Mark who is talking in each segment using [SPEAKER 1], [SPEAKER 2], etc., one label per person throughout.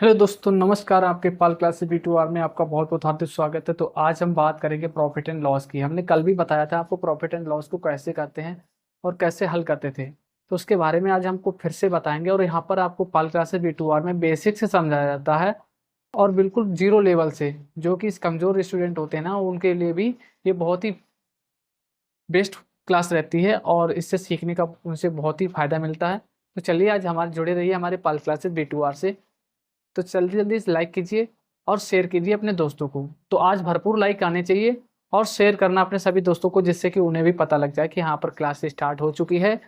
[SPEAKER 1] Hello दोस्तों, नमस्कार। आपके पाल क्लासेस B2R में आपका बहुत बहुत हार्दिक स्वागत है। तो आज हम बात करेंगे प्रॉफिट एंड लॉस की। हमने कल भी बताया था आपको प्रॉफिट एंड लॉस को कैसे करते हैं और कैसे हल करते थे, तो उसके बारे में आज हमको फिर से बताएंगे। और यहाँ पर आपको पाल क्लासेस B2R में बेसिक से समझाया जाता है और बिल्कुल जीरो लेवल से, जो कि इस कमज़ोर स्टूडेंट होते हैं ना, उनके लिए भी ये बहुत ही बेस्ट क्लास रहती है और इससे सीखने का उनसे बहुत ही फ़ायदा मिलता है। तो चलिए आज हमारे जुड़े रहिए हमारे पाल क्लासेस B2R से। तो जल्दी जल्दी से लाइक कीजिए और शेयर कीजिए अपने दोस्तों को। तो आज भरपूर लाइक आने चाहिए और शेयर करना अपने सभी दोस्तों को, जिससे कि उन्हें भी पता लग जाए कि यहाँ पर क्लास स्टार्ट हो चुकी है।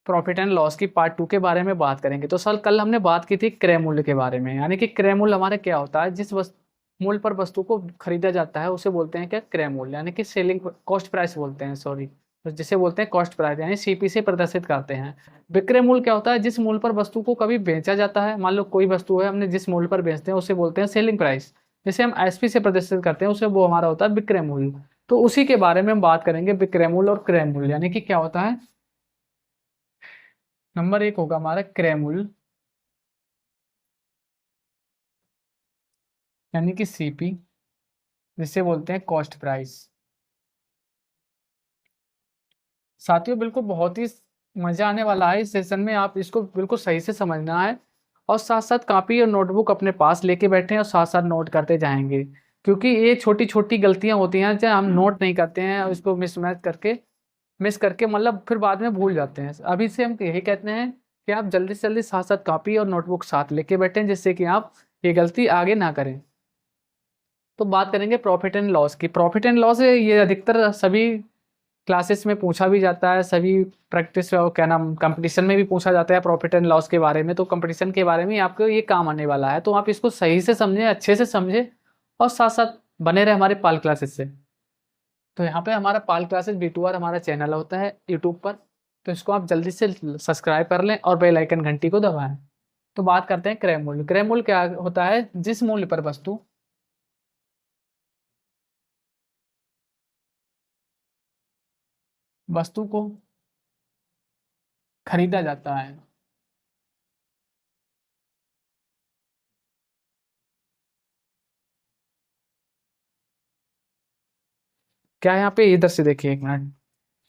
[SPEAKER 1] प्रॉफिट एंड लॉस की पार्ट 2 के बारे में बात करेंगे। तो कल हमने बात की थी क्रय मूल्य के बारे में, यानी कि क्रय मूल्य हमारे क्या होता है, जिस मूल्य पर वस्तु को खरीदा जाता है उसे बोलते हैं क्या, क्रय मूल्य, यानी कि सेलिंग कॉस्ट प्राइस बोलते हैं, सॉरी, तो जिसे बोलते हैं कॉस्ट प्राइस, यानी सीपी से प्रदर्शित करते हैं। विक्रय मूल्य क्या होता है, जिस मूल्य पर वस्तु को कभी बेचा जाता है। मान लो कोई वस्तु है, हमने जिस मूल्य पर बेचते हैं उसे बोलते हैं सेलिंग प्राइस। जैसे हम एसपी से प्रदर्शित करते हैं उसे, वो हमारा होता है विक्रय मूल्य। तो उसी के बारे में हम बात करेंगे, विक्रय मूल्य और क्रय मूल्य, यानी कि क्या होता है। नंबर 1 होगा हमारा क्रय मूल्य, यानी कि सीपी, जिसे बोलते हैं कॉस्ट प्राइस। साथियों, बिल्कुल बहुत ही मजा आने वाला है इस सेशन में। आप इसको बिल्कुल सही से समझना है और साथ साथ कॉपी और नोटबुक अपने पास लेके बैठे हैं और साथ साथ नोट करते जाएंगे, क्योंकि ये छोटी छोटी गलतियां होती हैं जो हम नोट नहीं करते हैं और इसको मिस करके मतलब फिर बाद में भूल जाते हैं। अभी से हम यही कहते हैं कि आप जल्दी से जल्दी साथ साथ कॉपी और नोटबुक साथ लेके बैठें, जिससे कि आप ये गलती आगे ना करें। तो बात करेंगे प्रॉफिट एंड लॉस की। प्रॉफिट एंड लॉस ये अधिकतर सभी क्लासेस में पूछा भी जाता है, सभी प्रैक्टिस और क्या नाम कंपटीशन में भी पूछा जाता है प्रॉफिट एंड लॉस के बारे में। तो कंपटीशन के बारे में आपको ये काम आने वाला है, तो आप इसको सही से समझें, अच्छे से समझें और साथ साथ बने रहे हमारे पाल क्लासेस से। तो यहाँ पे हमारा पाल क्लासेस B2R हमारा चैनल होता है यूट्यूब पर, तो इसको आप जल्दी से सब्सक्राइब कर लें और बेल आइकन घंटी को दबाएं। तो बात करते हैं क्रय मूल्य। क्रय मूल्य क्या होता है, जिस मूल्य पर वस्तु को खरीदा जाता है। क्या यहाँ पे, इधर से देखिए एक मिनट,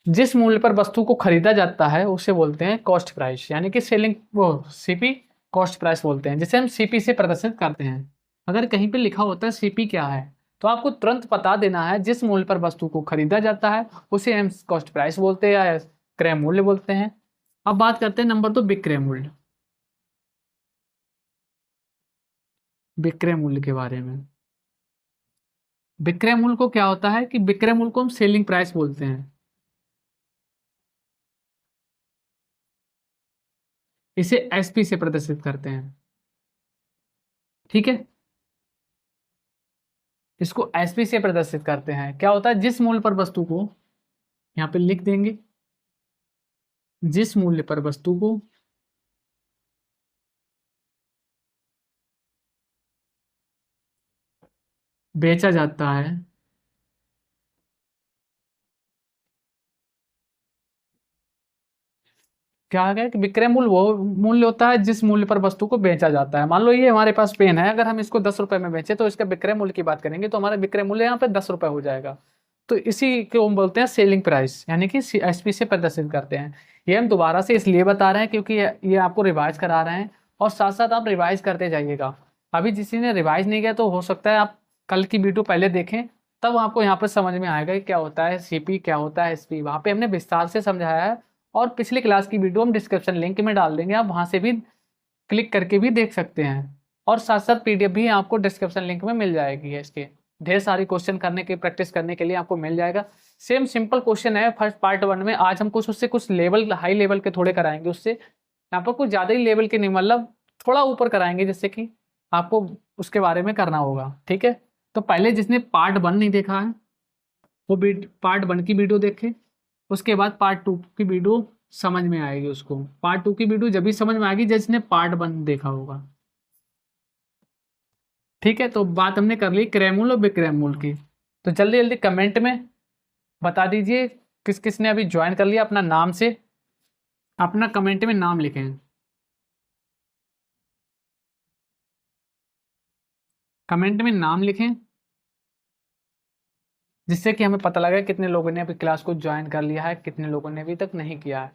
[SPEAKER 1] जिस मूल्य पर वस्तु को खरीदा जाता है उसे बोलते हैं कॉस्ट प्राइस, यानी कि सेलिंग, वो सीपी कॉस्ट प्राइस बोलते हैं, जिसे हम सीपी से प्रदर्शित करते हैं। अगर कहीं पे लिखा होता है सीपी क्या है, तो आपको तुरंत बता देना है जिस मूल्य पर वस्तु को खरीदा जाता है उसे हम कॉस्ट प्राइस बोलते हैं या क्रय मूल्य बोलते हैं। अब बात करते हैं नंबर 2, विक्रय मूल्य। विक्रय मूल्य के बारे में, विक्रय मूल्य को क्या होता है कि विक्रय मूल्य को हम सेलिंग प्राइस बोलते हैं। इसे एसपी से प्रदर्शित करते हैं, ठीक है। इसको एसपी से प्रदर्शित करते हैं। क्या होता है, जिस मूल्य पर वस्तु को, यहाँ पे लिख देंगे, जिस मूल्य पर वस्तु को बेचा जाता है क्या है कि विक्रय मूल्य वो मूल्य होता है जिस मूल्य पर वस्तु को बेचा जाता है। मान लो ये हमारे पास पेन है, अगर हम इसको 10 रुपए में बेचे तो इसका विक्रय मूल्य की बात करेंगे तो हमारा विक्रय मूल्य यहाँ पे 10 रुपए हो जाएगा। तो इसी को हम बोलते हैं सेलिंग प्राइस, यानी कि एसपी से प्रदर्शित करते हैं। ये हम दोबारा से इसलिए बता रहे हैं क्योंकि ये आपको रिवाइज करा रहे हैं और साथ साथ आप रिवाइज करते जाइएगा। अभी जिसी ने रिवाइज नहीं किया तो हो सकता है आप कल की वीडियो पहले देखें, तब आपको यहाँ पर समझ में आएगा कि क्या होता है सीपी, क्या होता है एसपी। वहाँ पे हमने विस्तार से समझाया है और पिछली क्लास की वीडियो हम डिस्क्रिप्शन लिंक में डाल देंगे, आप वहां से भी क्लिक करके भी देख सकते हैं। और साथ साथ पीडीएफ भी आपको डिस्क्रिप्शन लिंक में मिल जाएगी है, इसके ढेर सारी क्वेश्चन करने की प्रैक्टिस करने के लिए आपको मिल जाएगा। सेम सिंपल क्वेश्चन है फर्स्ट पार्ट 1 में, आज हम कुछ उससे कुछ लेवल हाई लेवल के थोड़े कराएंगे, उससे यहाँ पर कुछ ज़्यादा ही लेवल के नहीं, मतलब थोड़ा ऊपर कराएंगे, जिससे कि आपको उसके बारे में करना होगा, ठीक है। तो पहले जिसने पार्ट 1 नहीं देखा है वो पार्ट 1 की वीडियो देखे, उसके बाद पार्ट 2 की वीडियो समझ में आएगी उसको। पार्ट 2 की वीडियो जब भी समझ में आएगी जिसने पार्ट 1 देखा होगा, ठीक है। तो बात हमने कर ली क्रय मूल्य और विक्रय मूल्य की। तो जल्दी जल्दी कमेंट में बता दीजिए किस किस ने अभी ज्वाइन कर लिया, अपना नाम से अपना कमेंट में नाम लिखें। कमेंट में नाम लिखें, जिससे कि हमें पता लगे कितने लोगों ने अभी क्लास को ज्वाइन कर लिया है, कितने लोगों ने अभी तक नहीं किया है।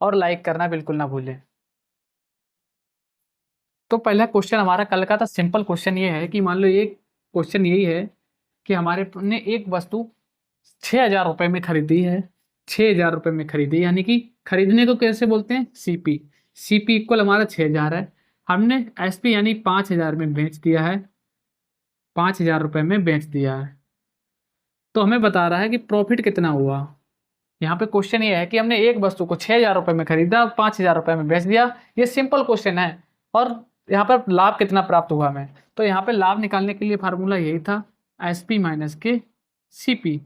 [SPEAKER 1] और लाइक करना बिल्कुल ना भूलें। तो पहला क्वेश्चन हमारा कल का था, सिंपल क्वेश्चन ये है कि मान लो एक क्वेश्चन यही है कि हमारे ने एक वस्तु 6,000 रुपये में खरीदी है, 6,000 रुपये में खरीदी, यानी कि खरीदने को कैसे बोलते हैं, सीपी। सीपी इक्वल हमारा 6,000 है। हमने एसपी यानी 5,000 में बेच दिया है, 5,000 रुपये में बेच दिया है। तो हमें बता रहा है कि प्रॉफिट कितना हुआ। यहाँ पे क्वेश्चन ये है कि हमने एक वस्तु को 6,000 रुपये में खरीदा, 5,000 रुपये में बेच दिया। ये सिंपल क्वेश्चन है। और यहाँ पर लाभ कितना प्राप्त हुआ हमें, तो यहाँ पे लाभ निकालने के लिए फार्मूला यही था, एसपी माइनस के सीपी।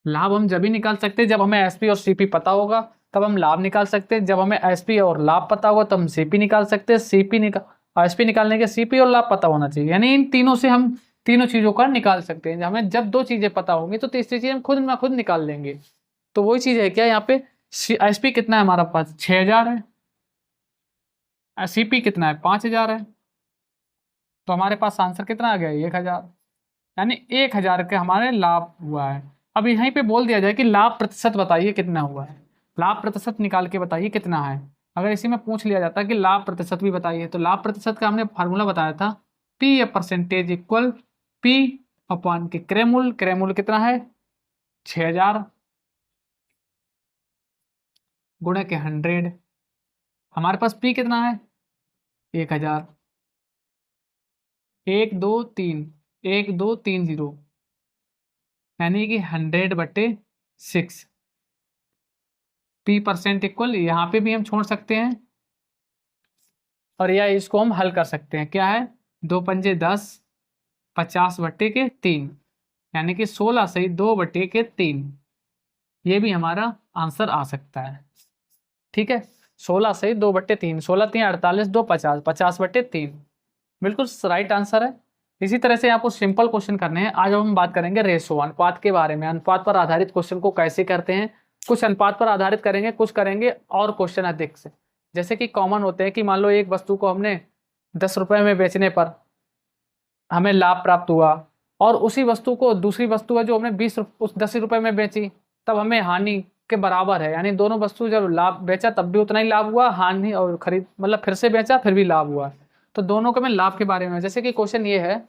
[SPEAKER 1] लाभ हम जब ही निकाल सकते हैं जब हमें एसपी और सीपी पता होगा, तब हम लाभ निकाल सकते हैं। जब हमें एसपी और लाभ पता होगा तब हम सीपी निकाल सकते हैं। एसपी निकालने के सीपी और लाभ पता होना चाहिए, यानी इन तीनों से हम तीनों चीज़ों का निकाल सकते हैं। हमें जब दो चीज़ें पता होंगी तो तीसरी चीज़ हम खुद ना खुद निकाल लेंगे। तो वही चीज़ है क्या, यहाँ पे एसपी कितना है हमारा पास, 6,000 है, सीपी कितना है, 5,000 है। तो हमारे पास आंसर कितना आ गया, 1,000, यानी 1,000 के हमारे लाभ हुआ है। अब यहीं पे बोल दिया जाए कि लाभ प्रतिशत बताइए कितना हुआ है, लाभ प्रतिशत निकाल के बताइए कितना है। अगर इसी में पूछ लिया जाता है कि लाभ प्रतिशत भी बताइए, तो लाभ प्रतिशत का हमने फार्मूला बताया था, पी या परसेंटेज इक्वल पी अपॉन के क्रय मूल्य कितना है 6,000 गुणे के 100। हमारे पास पी कितना है 1,000, 1 2 3 1 2 3 0, यानी कि 100/6। पी परसेंट इक्वल, यहाँ पे भी हम छोड़ सकते हैं और या इसको हम हल कर सकते हैं। क्या है, 2 पंजे 10, 50/3, यानी कि 16 से 2/3। ये भी हमारा आंसर आ सकता है। ठीक है, 16 से 2/3, 16 3 48, 2 50, 50/3 बिल्कुल राइट आंसर है। इसी तरह से आपको सिंपल क्वेश्चन करने हैं। आज हम बात करेंगे रेशो, अनुपात के बारे में। अनुपात पर आधारित क्वेश्चन को कैसे करते हैं, कुछ अनुपात पर आधारित करेंगे, कुछ करेंगे और क्वेश्चन अधिक से। जैसे कि कॉमन होते हैं कि मान लो एक वस्तु को हमने 10 रुपये में बेचने पर हमें लाभ प्राप्त हुआ, और उसी वस्तु को दूसरी वस्तु है जो हमने 10 रुपये में बेची, तब हमें हानि के बराबर है। यानी दोनों वस्तु जब लाभ बेचा तब भी उतना ही लाभ हुआ, हानि और खरीद मतलब फिर से बेचा फिर भी लाभ हुआ। तो दोनों के में लाभ के बारे में, जैसे कि क्वेश्चन ये है,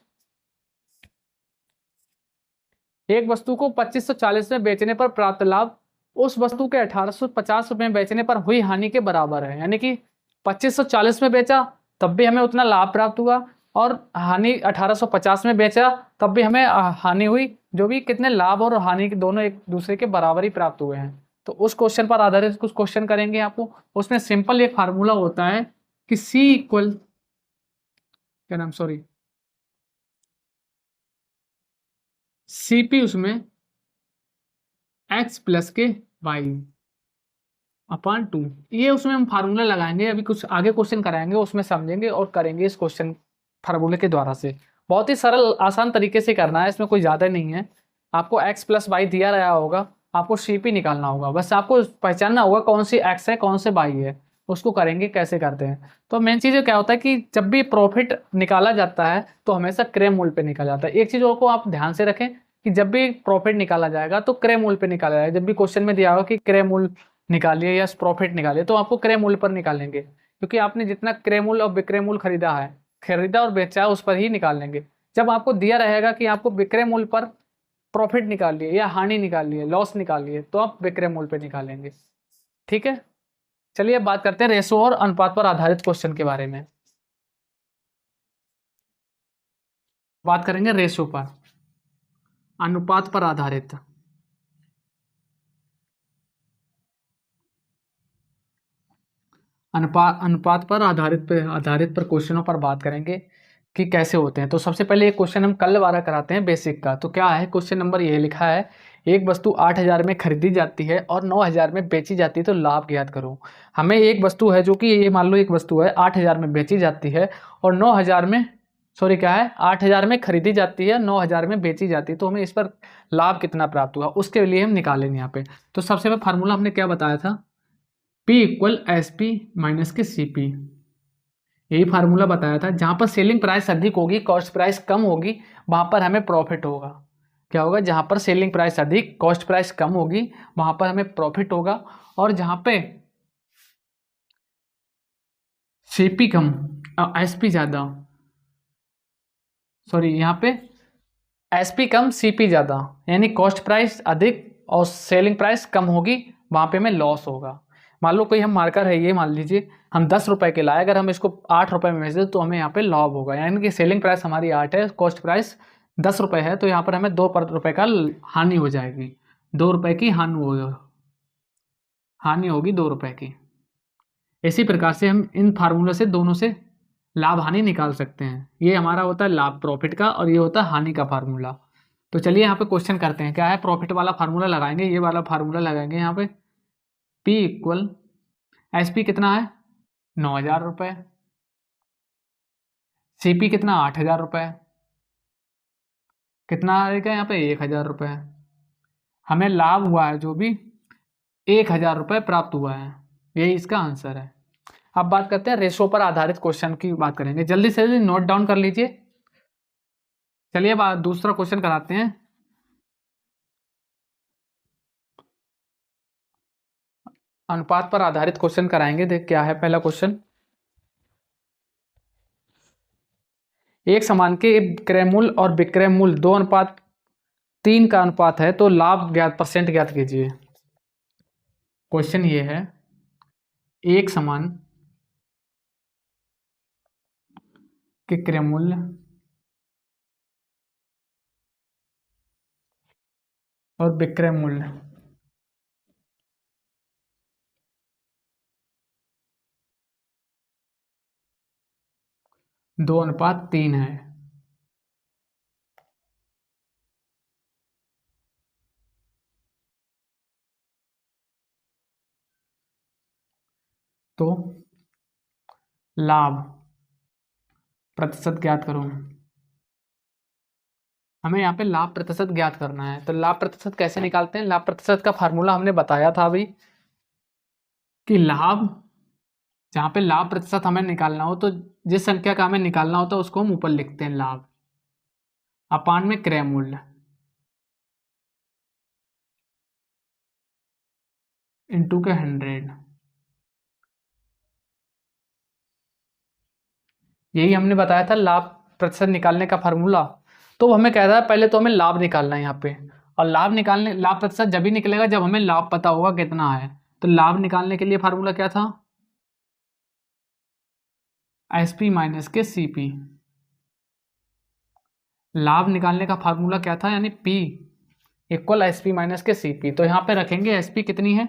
[SPEAKER 1] एक वस्तु को 2540 में बेचने पर प्राप्त लाभ उस वस्तु के 1850 रुपये में बेचने पर हुई हानि के बराबर है। यानी कि 2540 में बेचा तब भी हमें उतना लाभ प्राप्त हुआ, और हानि 1850 में बेचा तब भी हमें हानि हुई, जो भी कितने लाभ और हानि के दोनों एक दूसरे के बराबर ही प्राप्त हुए हैं। तो उस क्वेश्चन पर आधारित कुछ क्वेश्चन करेंगे आपको। उसमें सिंपल एक फार्मूला होता है कि सी इक्वल, क्या नाम, सॉरी, सीपी उसमें x प्लस के वाई अपॉन 2, ये उसमें हम फार्मूला लगाएंगे। अभी कुछ आगे क्वेश्चन कराएंगे उसमें समझेंगे और करेंगे इस क्वेश्चन फार्मूले के द्वारा से। बहुत ही सरल आसान तरीके से करना है, इसमें कोई ज़्यादा नहीं है। आपको x प्लस वाई दिया रहा होगा, आपको सीपी निकालना होगा, बस आपको पहचानना होगा कौन सी x है कौन से वाई है। उसको करेंगे, कैसे करते हैं। तो मेन चीज़ क्या होता है कि जब भी प्रॉफिट निकाला जाता है तो हमेशा क्रय मूल्य पे निकाला जाता है। एक चीज़ को आप ध्यान से रखें कि जब भी प्रॉफिट निकाला जाएगा तो क्रय मूल्य पे निकाला जाएगा। जब भी क्वेश्चन में दिया होगा कि क्रय मूल्य निकालिए या प्रॉफिट निकालिए, तो आपको क्रय मूल्य पर निकालेंगे, क्योंकि आपने जितना क्रय मूल्य और विक्रय मूल्य खरीदा और बेचा है उस पर ही निकाल लेंगे। जब आपको दिया रहेगा कि आपको विक्रय मूल्य पर प्रॉफिट निकालिए या हानि निकालिए, लॉस निकालिए, तो आप विक्रय मूल्य पे निकालेंगे। ठीक है, चलिए अब बात करते हैं रेशो और अनुपात पर आधारित क्वेश्चन के बारे में। बात करेंगे रेशो पर, अनुपात पर आधारित। अनुपात पर आधारित पर क्वेश्चनों पर बात करेंगे कि कैसे होते हैं। तो सबसे पहले एक क्वेश्चन हम कल वाला कराते हैं बेसिक का। तो क्या है, क्वेश्चन नंबर ये लिखा है, एक वस्तु 8,000 में खरीदी जाती है और 9,000 में बेची जाती है, तो लाभ ज्ञात करो। हमें एक वस्तु है जो कि ये मान लो एक वस्तु है 8,000 में बेची जाती है और 9,000 में, सॉरी क्या है, 8,000 में खरीदी जाती है, 9,000 में बेची जाती है, तो हमें इस पर लाभ कितना प्राप्त हुआ उसके लिए हम निकालेंगे यहाँ पे। तो सबसे पहले फार्मूला हमने क्या बताया था, P equal S P minus के सी पी। यही फार्मूला बताया था। जहाँ पर सेलिंग प्राइस अधिक होगी, कॉस्ट प्राइस कम होगी, वहाँ पर हमें प्रॉफिट होगा। क्या होगा? जहाँ पर सेलिंग प्राइस अधिक, कॉस्ट प्राइस कम होगी, वहाँ पर हमें प्रॉफिट होगा। और जहाँ पे सीपी कम और एसपी ज़्यादा, सॉरी यहाँ पे एसपी कम सीपी ज़्यादा, यानी कॉस्ट प्राइस अधिक और सेलिंग प्राइस कम होगी, वहाँ पे हमें लॉस होगा। मान लो कोई हम मार्कर है, ये मान लीजिए हम 10 रुपए के लाए, अगर हम इसको 8 रुपए में बेच दें तो हमें यहाँ पे लॉस होगा। यानी कि सेलिंग प्राइस हमारी 8 है, कॉस्ट प्राइस 10 रुपए है, तो यहाँ पर हमें 2 रुपए का हानि हो जाएगी, 2 रुपए की हानि होगी 2 रुपए की। इसी प्रकार से हम इन फार्मूलों से दोनों से लाभ हानि निकाल सकते हैं। ये हमारा होता है लाभ प्रॉफिट का, और ये होता है हानि का फार्मूला। तो चलिए यहाँ पे क्वेश्चन करते हैं। क्या है? प्रॉफिट वाला फार्मूला लगाएंगे, ये वाला फार्मूला लगाएंगे यहाँ पे। P इक्वल एस पी कितना है? 9,000 रुपये। CP कितना? 8,000 रुपये। कितना आएगा यहाँ पे? 1,000 रुपये। हमें लाभ हुआ है जो भी 1,000 रुपये प्राप्त हुआ है, यही इसका आंसर है। अब बात करते हैं रेशो पर आधारित क्वेश्चन की बात करेंगे। जल्दी से जल्दी नोट डाउन कर लीजिए। चलिए अब दूसरा क्वेश्चन कराते हैं। अनुपात पर आधारित क्वेश्चन कराएंगे। देख क्या है पहला क्वेश्चन। एक सामान के क्रय मूल्य और विक्रय मूल्य 2:3 का अनुपात है, तो लाभ ज्ञात परसेंट ज्ञात कीजिए। क्वेश्चन ये है, एक सामान के क्रय मूल्य और विक्रय मूल्य 2:3 है। तो लाभ प्रतिशत ज्ञात करो। हमें यहाँ पे लाभ प्रतिशत ज्ञात करना है। तो लाभ प्रतिशत कैसे निकालते हैं? लाभ प्रतिशत का फार्मूला हमने बताया था अभी, कि लाभ, जहाँ पे लाभ प्रतिशत हमें निकालना हो तो जिस संख्या का हमें निकालना होता है उसको हम ऊपर लिखते हैं लाभ, अपान में क्रय मूल्य इंटू के 100। यही हमने बताया था लाभ प्रतिशत निकालने का फार्मूला। तो हमें कह रहा है पहले तो हमें लाभ निकालना है यहाँ पे, और लाभ प्रतिशत जब ही निकलेगा जब हमें लाभ पता होगा कितना है। तो लाभ निकालने के लिए फार्मूला क्या था? एसपी माइनस के सीपी। लाभ निकालने का फार्मूला क्या था? यानी P इक्वल एसपी माइनस के सीपी। तो यहाँ पे रखेंगे एसपी कितनी है,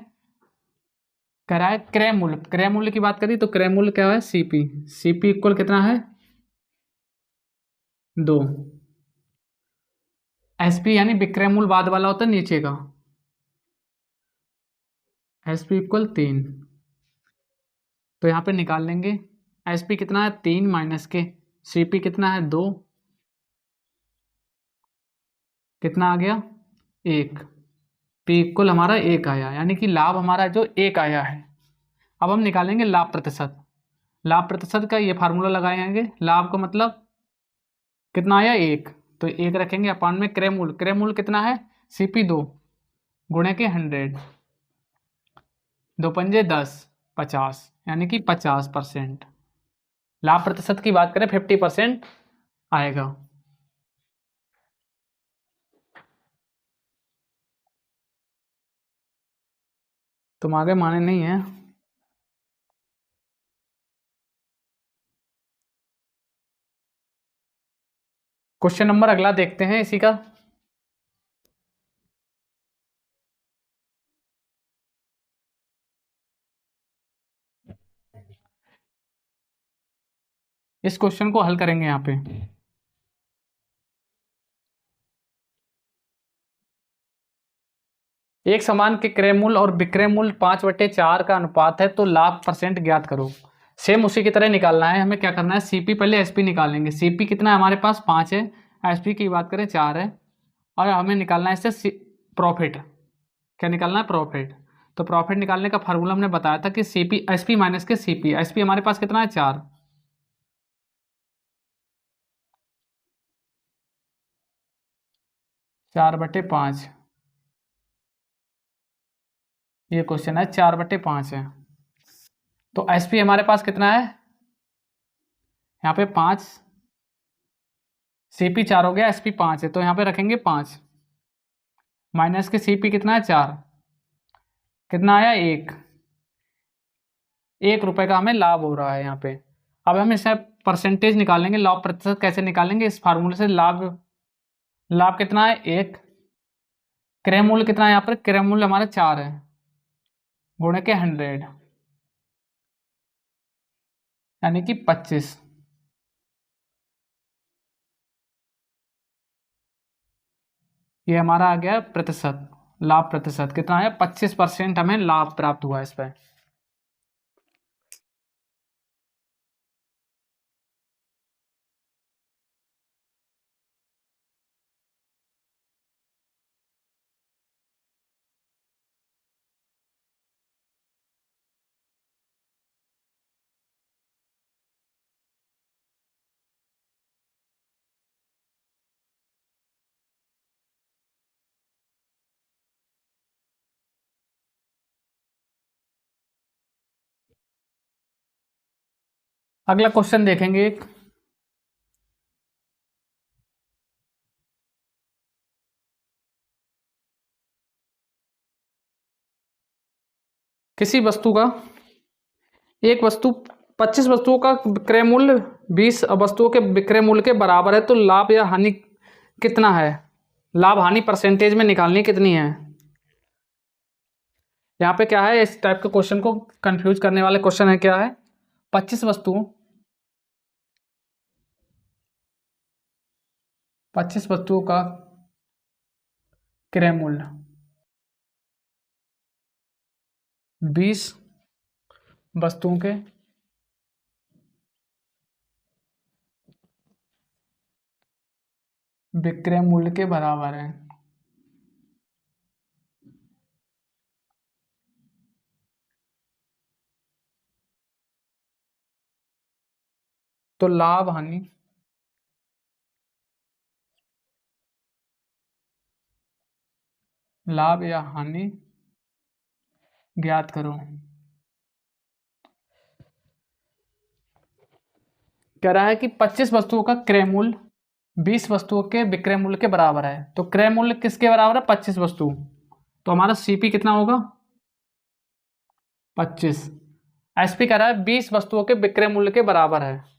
[SPEAKER 1] कह रहा है क्रय मूल्य। क्रय मूल्य की बात करी तो क्रय मूल्य क्या है? सीपी। सीपी इक्वल कितना है? 2। एसपी यानी विक्रय मूल्य बाद वाला होता है नीचे का, एसपी इक्वल 3। तो यहाँ पे निकाल लेंगे एसपी कितना है? 3 माइनस के सीपी कितना है? 2। कितना आ गया? 1। पी इक्वल हमारा 1 आया, यानी कि लाभ हमारा जो 1 आया है। अब हम निकालेंगे लाभ प्रतिशत। लाभ प्रतिशत का ये फार्मूला लगाएंगे। लाभ का मतलब कितना आया? 1। तो 1 रखेंगे अपान में क्रय मूल्य। क्रय मूल्य कितना है? सीपी 2 गुणे के 100, 2 पंजे 10, 50, यानी कि 50%। लाभ प्रतिशत की बात करें 50% आएगा। तुम आगे माने नहीं है। क्वेश्चन नंबर अगला देखते हैं इसी का। इस क्वेश्चन को हल करेंगे यहाँ पे। एक सामान के क्रय मूल्य और विक्रय मूल्य 5/4 का अनुपात है, तो लाभ परसेंट ज्ञात करो। सेम उसी की तरह निकालना है। हमें क्या करना है? सीपी पहले एसपी निकालेंगे। सीपी कितना है हमारे पास? 5 है। एसपी की बात करें 4 है। और हमें निकालना है इससे प्रॉफिट। क्या निकालना है? प्रॉफिट। तो प्रॉफिट निकालने का फार्मूला हमने बताया था कि सीपी एसपी माइनस के सीपी। एसपी हमारे पास कितना है? 4। 4/5। ये क्वेश्चन है 4/5 है। तो एसपी हमारे पास कितना है, यहाँ पे 5, सीपी 4 हो गया, एसपी 5 है, तो यहाँ पे रखेंगे 5 माइनस के सीपी कितना है 4, कितना आया 1 रुपए का हमें लाभ हो रहा है यहाँ पे। अब हम इससे परसेंटेज निकालेंगे, लाभ प्रतिशत कैसे निकालेंगे, इस फार्मूले से। लाभ लाभ कितना है 1, क्रय मूल्य कितना है यहाँ पर, क्रय मूल्य हमारा 4 है, गुणे के 100 यानी कि 25। ये हमारा आ गया प्रतिशत, लाभ प्रतिशत कितना है 25% हमें लाभ प्राप्त हुआ इस पर। अगला क्वेश्चन देखेंगे एक, किसी वस्तु का, एक वस्तु 25 वस्तुओं का विक्रय मूल्य 20 वस्तुओं के विक्रय मूल्य के बराबर है, तो लाभ या हानि कितना है, लाभ हानि परसेंटेज में निकालनी कितनी है। यहाँ पे क्या है, इस टाइप के क्वेश्चन को कंफ्यूज करने वाले क्वेश्चन है, क्या है 25 वस्तुओं 25 वस्तुओं का क्रय मूल्य 20 वस्तुओं के विक्रय मूल्य के बराबर है। तो लाभ हानि लाभ या हानि ज्ञात करो। कह रहा है कि 25 वस्तुओं का क्रय मूल्य 20 वस्तुओं के विक्रय मूल्य के बराबर है, तो क्रय मूल्य किसके बराबर है 25 वस्तु, तो हमारा सीपी कितना होगा 25, एसपी कह रहा है 20 वस्तुओं के विक्रय मूल्य के बराबर है।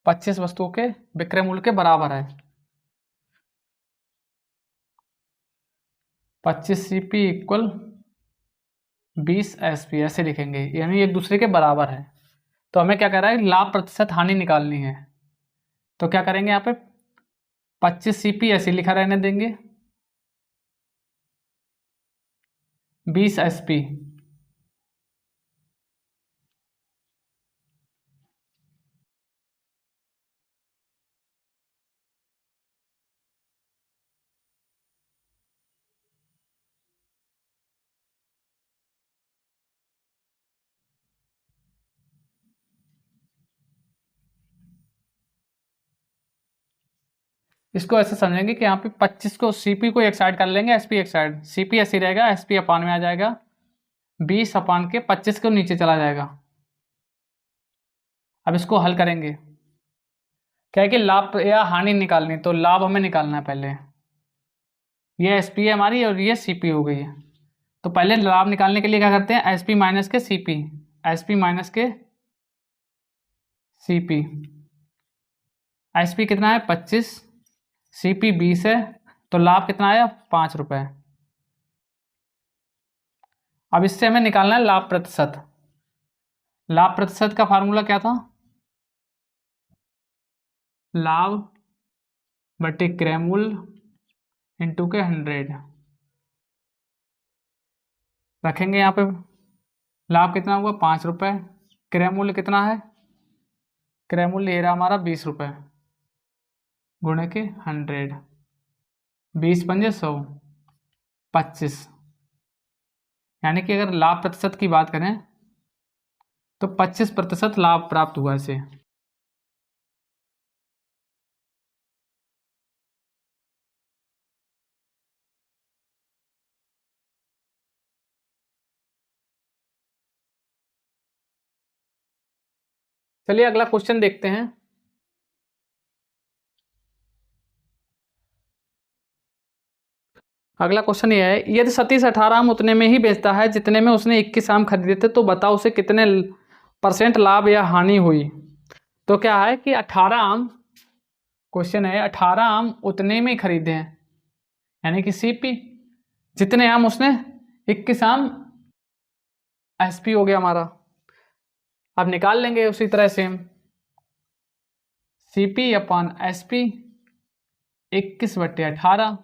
[SPEAKER 1] पच्चीस वस्तुओं के विक्रय मूल्य के बराबर है, 25 सीपी इक्वल 20 एसपी, ऐसे लिखेंगे, यानी एक दूसरे के बराबर है। तो हमें क्या कह रहा है, लाभ प्रतिशत हानि निकालनी है, तो क्या करेंगे यहाँ पे 25 सीपी ऐसे लिखा रहने देंगे, 20 एसपी, इसको ऐसे समझेंगे कि यहाँ पे 25 को सीपी को एक साइड कर लेंगे, एसपी एक साइड, सीपी ऐसे रहेगा, एसपी अपान में आ जाएगा, 20 अपान के 25 को नीचे चला जाएगा। अब इसको हल करेंगे, क्या है कि लाभ या हानि निकालनी, तो लाभ हमें निकालना है पहले, ये एसपी है हमारी और ये सीपी हो गई है। तो पहले लाभ निकालने के लिए क्या करते हैं, एसपी माइनस के सीपी, एसपी माइनस के सीपी, एसपी कितना है 25, सीपी 20 है, तो लाभ कितना आया 5 रुपए। अब इससे हमें निकालना है लाभ प्रतिशत। लाभ प्रतिशत का फार्मूला क्या था, लाभ बटे क्रय मूल्य इंटू के 100, रखेंगे यहाँ पे, लाभ कितना हुआ 5 रुपए, क्रय मूल्य कितना है, क्रय मूल्य ये रहा हमारा 20 रुपए, गुणे के 100, 20 पंजे 100, 25, यानी कि अगर लाभ प्रतिशत की बात करें तो 25% लाभ प्राप्त हुआ इसे। चलिए अगला क्वेश्चन देखते हैं। अगला क्वेश्चन ये है, यदि सतीश 18 आम उतने में ही बेचता है जितने में उसने 21 आम खरीदे थे, तो बताओ उसे कितने % लाभ या हानि हुई। तो क्या है कि 18 आम, क्वेश्चन है 18 आम उतने में ही खरीदे हैं, यानी कि सीपी, जितने आम उसने 21 आम एसपी हो गया हमारा। अब निकाल लेंगे उसी तरह सेम, सीपी अपॉन एसपी 21/18।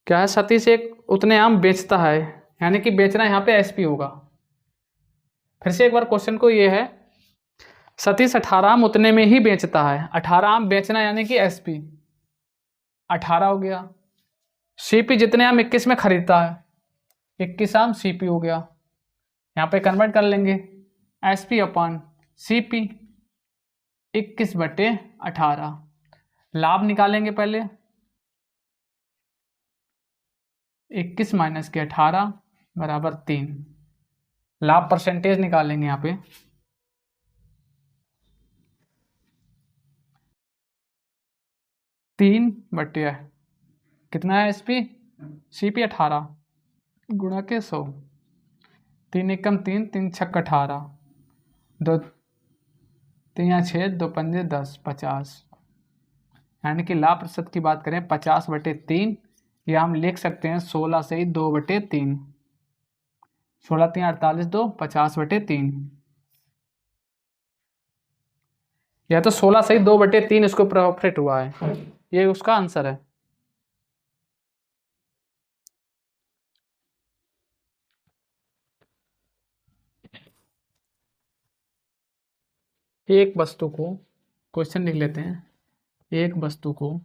[SPEAKER 1] क्या है, सतीश एक उतने आम बेचता है, यानी कि बेचना यहाँ पे एसपी होगा। फिर से एक बार क्वेश्चन को ये है, सतीश 18 आम उतने में ही बेचता है, 18 आम बेचना यानी कि एसपी 18 हो गया। सीपी जितने आम 21 में खरीदता है, 21 आम सीपी हो गया। यहाँ पे कन्वर्ट कर लेंगे, एसपी अपॉन सीपी 21/18। लाभ निकालेंगे पहले, 21 माइनस के 18 बराबर 3। लाभ परसेंटेज निकालेंगे यहाँ पे, 3/, कितना है एसपी, सीपी 18 गुणा के 100, 3 एकम 3, 3 छक्का 18, 2 3 6, 2 पंजे 10, 50। यानी कि लाभ प्रतिशत की बात करें 50/3, या हम लिख सकते हैं 16 से ही 2/3, 16 3 48, 2 50/3, या तो 16 से ही 2/3 इसको प्रॉफिट हुआ है, ये उसका आंसर है। एक वस्तु को, क्वेश्चन लिख लेते हैं, एक वस्तु को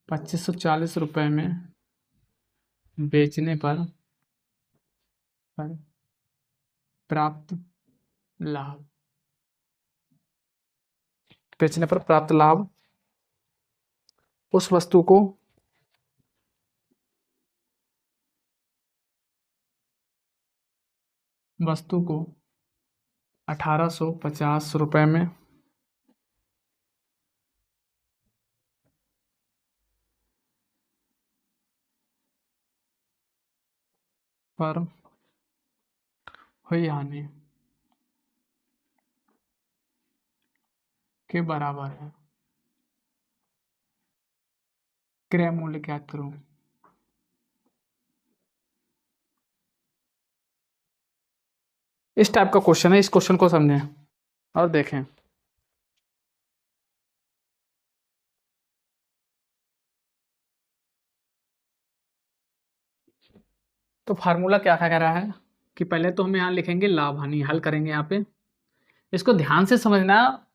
[SPEAKER 1] 2540 रुपये में बेचने पर प्राप्त लाभ, बेचने पर प्राप्त लाभ, उस वस्तु को वस्तु को 1850 रुपये में पर हुई हानि के बराबर है, क्रय मूल्य ज्ञात करो। इस टाइप का क्वेश्चन है, इस क्वेश्चन को समझें और देखें। तो फार्मूला क्या क्या कह रहा है कि पहले तो हम यहाँ लिखेंगे लाभ हानि, हल करेंगे यहाँ पे, इसको ध्यान से समझना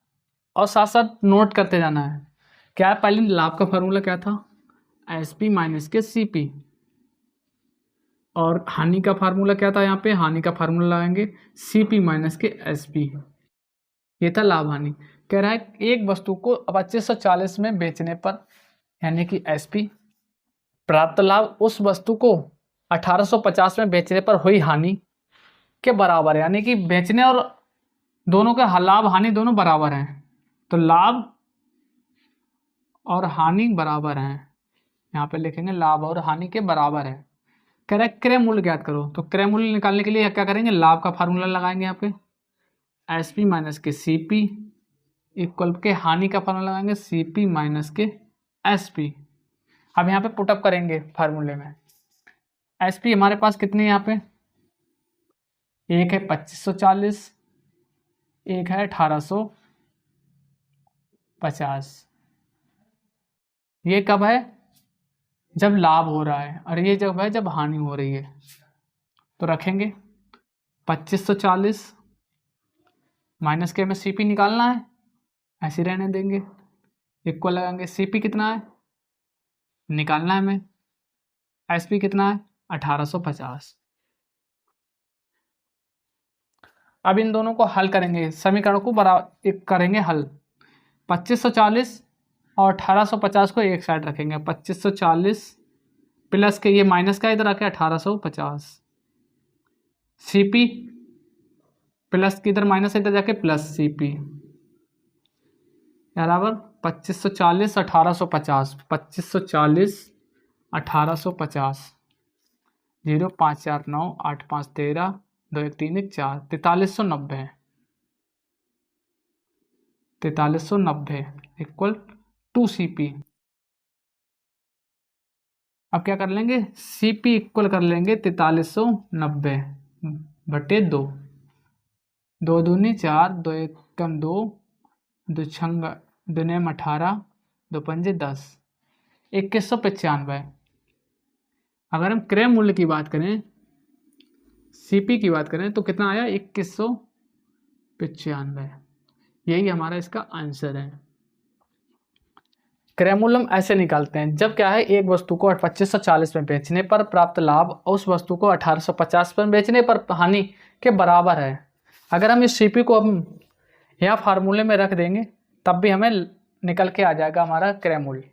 [SPEAKER 1] और साथ साथ नोट करते जाना है। क्या है, पहले लाभ का फार्मूला क्या था, एस पी माइनस के सी पी, और हानि का फार्मूला क्या था, यहाँ पे हानि का फार्मूला लगाएंगे सी पी माइनस के एस पी, ये था लाभ हानि। कह रहा है एक वस्तु को 2540 में बेचने पर, यानी कि एस पी, प्राप्त लाभ उस वस्तु को 1850 में बेचने पर हुई हानि के बराबर है, यानी कि बेचने और दोनों का लाभ हानि दोनों बराबर हैं, तो लाभ और हानि बराबर हैं, यहाँ पे लिखेंगे लाभ और हानि के बराबर है। कह रहा है क्रय मूल्य ज्ञात करो, तो क्रय मूल्य निकालने के लिए क्या करेंगे, लाभ का फार्मूला लगाएंगे यहाँ पे, एस पी माइनस के सी पी इक्वल के हानि का फार्मूला लगाएंगे सी पी माइनस के एस पी। अब यहाँ पे पुटअप करेंगे फार्मूले में, एस पी हमारे पास कितनी है यहाँ पे, एक है 2540, एक है 1850। ये कब है, जब लाभ हो रहा है, और ये जब है जब हानि हो रही है। तो रखेंगे 2540 माइनस के, हमें सीपी निकालना है, ऐसे रहने देंगे, इक्वल लगाएंगे, CP कितना है निकालना है हमें, SP कितना है 1850। अब इन दोनों को हल करेंगे, समीकरण को बराबर एक करेंगे हल। 2540 और 1850 को एक साइड रखेंगे, 2540 प्लस के ये माइनस का इधर आके 1850, CP प्लस की इधर माइनस इधर जाके प्लस CP बराबर 2540 1850, 2540 1850, 0 5 4 9 8 5 13 2 1 3 1 4, 4390, 4390 इक्वल 2CP। अब क्या कर लेंगे, CP इक्वल कर लेंगे 4390 बटे 2, 2 दूनी 4, 2 एक कम 2, 2 छंग 2 नेम 18, 2 पंजे 10, 2195। अगर हम क्रय मूल्य की बात करें, CP की बात करें तो कितना आया 2195। यही हमारा इसका आंसर है। क्रय मूल्य हम ऐसे निकालते हैं, जब क्या है एक वस्तु को 2540 में बेचने पर प्राप्त लाभ उस वस्तु को 1850 में बेचने पर हानि के बराबर है। अगर हम इस CP को हम यहाँ फार्मूले में रख देंगे तब भी हमें निकल के आ जाएगा हमारा क्रय मूल्य।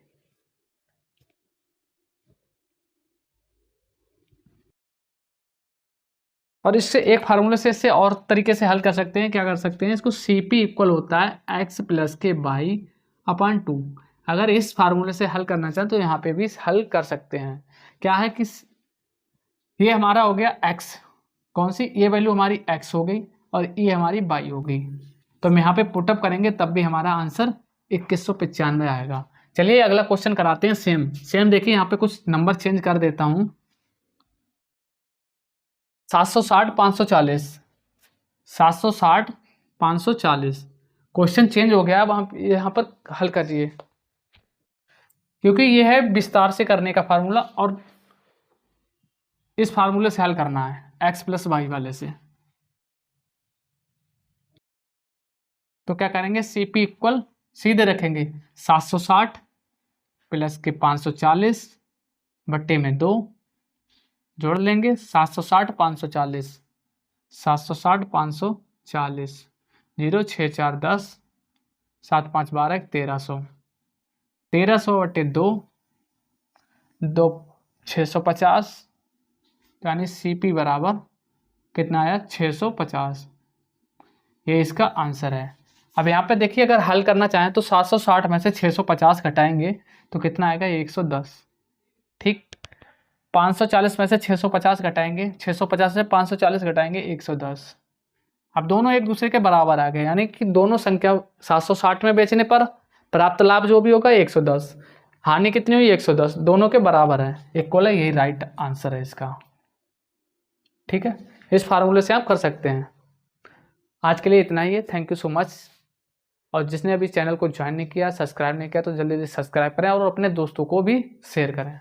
[SPEAKER 1] और इससे एक फार्मूले से इससे और तरीके से हल कर सकते हैं, क्या कर सकते हैं, इसको CP इक्वल होता है x प्लस के बाई अपॉन 2। अगर इस फार्मूले से हल करना चाहें तो यहाँ पे भी हल कर सकते हैं। क्या है कि ये हमारा हो गया x, कौन सी ये वैल्यू हमारी x हो गई और ये हमारी y हो गई, तो हम यहाँ पे पुटअप करेंगे तब भी हमारा आंसर 2195 आएगा। चलिए अगला क्वेश्चन कराते हैं। सेम देखिए यहाँ पे कुछ नंबर चेंज कर देता हूँ। 760 540, 760 540 क्वेश्चन चेंज हो गया। अब आप यहाँ पर हल करिए, क्योंकि ये है विस्तार से करने का फार्मूला और इस फार्मूले से हल करना है x प्लस वाई वाले से। तो क्या करेंगे, CP इक्वल सीधे रखेंगे 760 प्लस के 540 बट्टे में 2 जोड़ लेंगे, 760 540, 760 540, 0 6 4 10, 7 5 12 1300, 1300 बटे 2, 2 650, यानी CP बराबर कितना आया 650। ये इसका आंसर है। अब यहाँ पे देखिए अगर हल करना चाहें तो 760 में से 650 घटाएंगे तो कितना आएगा 110। ठीक, 540 में से 650 घटाएंगे, 650 से 540 घटाएंगे 110। अब दोनों एक दूसरे के बराबर आ गए, यानी कि दोनों संख्या 760 में बेचने पर प्राप्त लाभ जो भी होगा 110, हानि कितनी हुई 110, दोनों के बराबर है, इक्वल है। यही राइट आंसर है इसका। ठीक है, इस फार्मूले से आप कर सकते हैं। आज के लिए इतना ही है, थैंक यू सो मच। और जिसने अभी चैनल को ज्वाइन नहीं किया, सब्सक्राइब नहीं किया, तो जल्दी से सब्सक्राइब करें और अपने दोस्तों को भी शेयर करें।